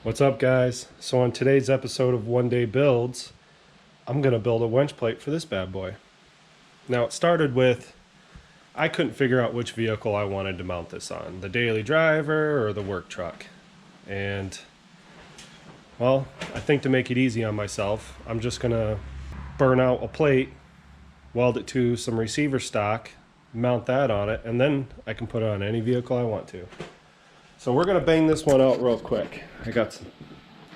What's up, guys? So on today's episode of One Day Builds, I'm going to build a winch plate for this bad boy. Now it started with, I couldn't figure out which vehicle I wanted to mount this on, the daily driver or the work truck. And, well, I think to make it easy on myself, I'm just going to burn out a plate, weld it to some receiver stock, mount that on it, and then I can put it on any vehicle I want to. So we're going to bang this one out real quick. I got some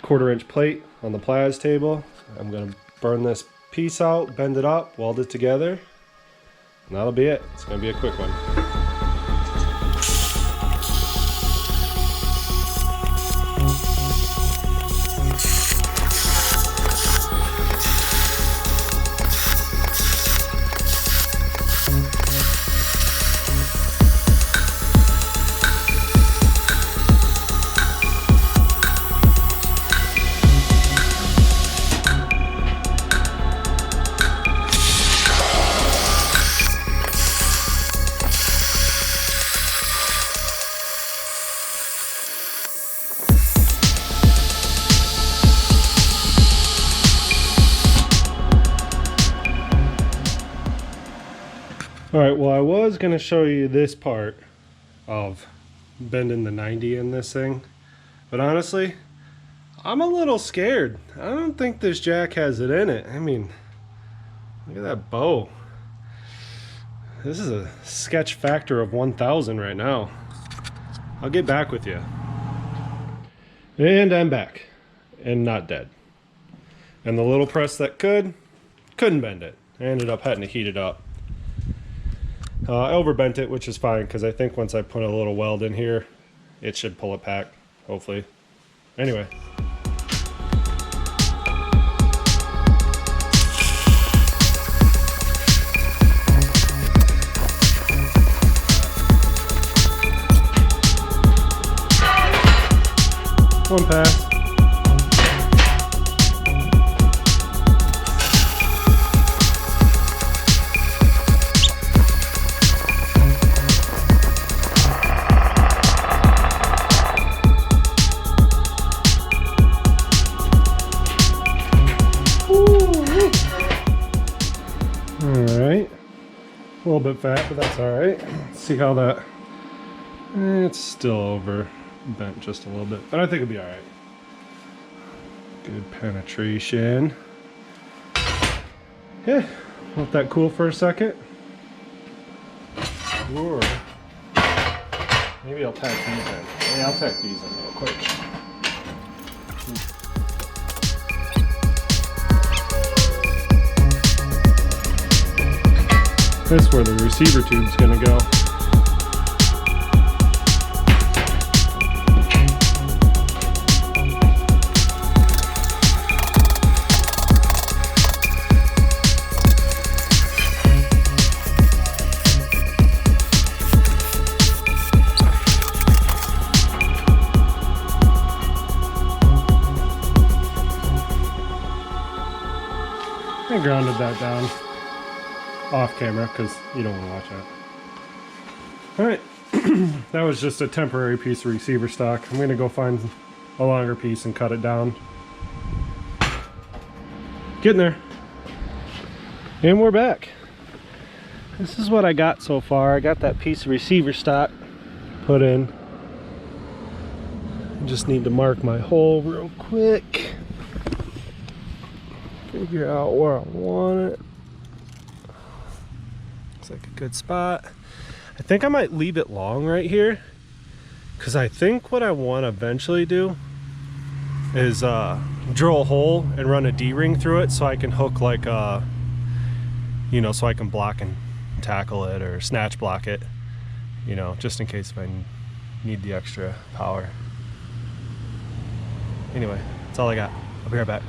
1/4-inch plate on the pliers table. I'm going to burn this piece out, bend it up, weld it together, and that'll be it. It's going to be a quick one. Alright, well I was going to show you this part of bending the 90 in this thing, but honestly, I'm a little scared. I don't think this jack has it in it. I mean, look at that bow. This is a sketch factor of 1,000 right now. I'll get back with you. And I'm back, and not dead. And the little press that couldn't bend it. I ended up having to heat it up. I overbent it, which is fine, because I think once I put a little weld in here, it should pull it back, hopefully. Anyway. One pass. Alright, a little bit fat, but that's alright. Let's see how that, it's still over bent just a little bit, but I think it'll be alright. Good penetration. Yeah, let that cool for a second. Or maybe I'll tack these in. Yeah, I'll tack these in real quick. This is where the receiver tube's gonna go. I grounded that down off camera because you don't want to watch that. Alright, that was just a temporary piece of receiver stock. I'm going to go find a longer piece and cut it down. Getting there. And we're back. This is what I got so far. I got that piece of receiver stock put in. I just need to mark my hole real quick. Figure out where I want it. Looks like a good spot. I think I might leave it long right here, because I think what I want to eventually do is drill a hole and run a D-ring through it so I can hook like you know, so I can block and tackle it or snatch block it, you know, just in case if I need the extra power. Anyway, that's all I got. I'll be right back.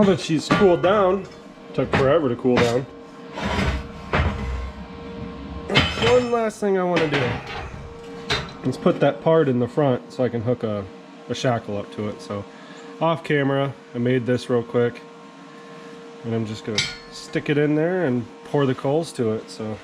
now that she's cooled down, took forever to cool down. One last thing I want to do is put that part in the front so I can hook a shackle up to it. So off camera, I made this real quick, and I'm just gonna stick it in there and pour the coals to it. So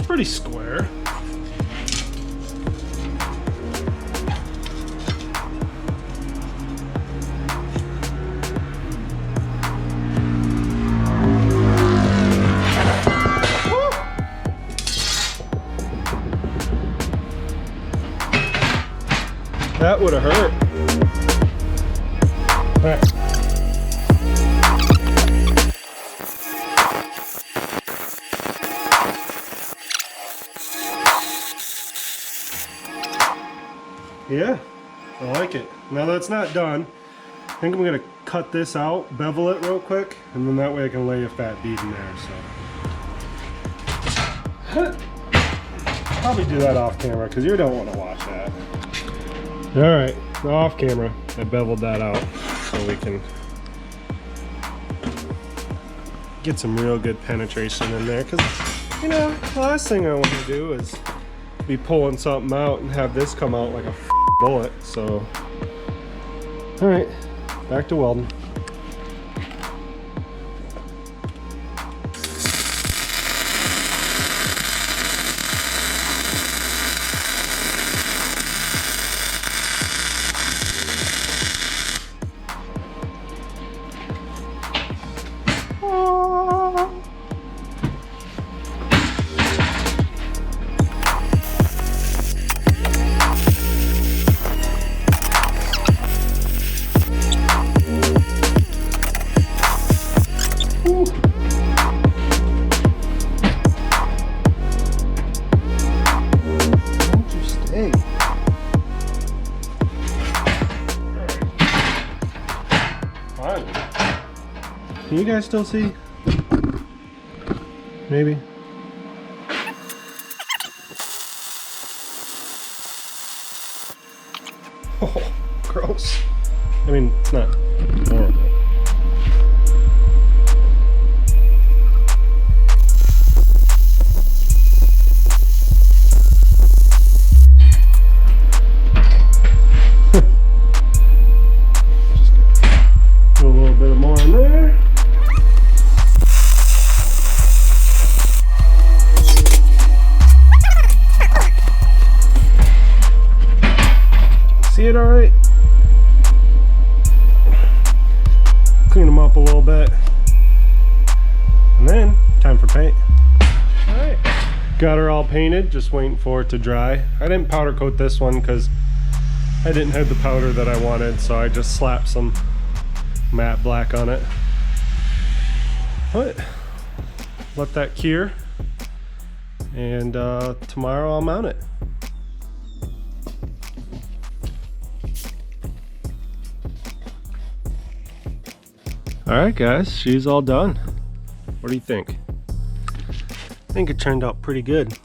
pretty square. That would have hurt. All right. Yeah, I like it. Now that it's not done, I think I'm gonna cut this out, bevel it real quick, and then that way I can lay a fat bead in there. So probably do that off camera because you don't want to watch that. All right, off camera, I beveled that out so we can get some real good penetration in there. Because you know, the last thing I want to do is be pulling something out and have this come out like a bullet. So all right, back to welding. Can you guys still see? Maybe. Oh, gross. I mean, it's not horrible. Just do a little bit more in there. See it all right? Clean them up a little bit. And then, time for paint. All right. Got her all painted, just waiting for it to dry. I didn't powder coat this one because I didn't have the powder that I wanted, so I just slapped some matte black on it. But let that cure, and tomorrow I'll mount it. Alright guys, she's all done. What do you think? I think it turned out pretty good.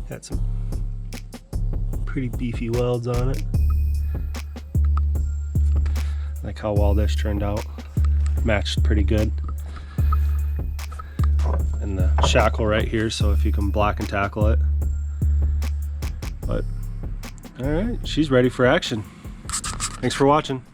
Got some pretty beefy welds on it. Like how well this turned out. Matched pretty good. And the shackle right here, so if you can block and tackle it. But alright, she's ready for action. Thanks for watching.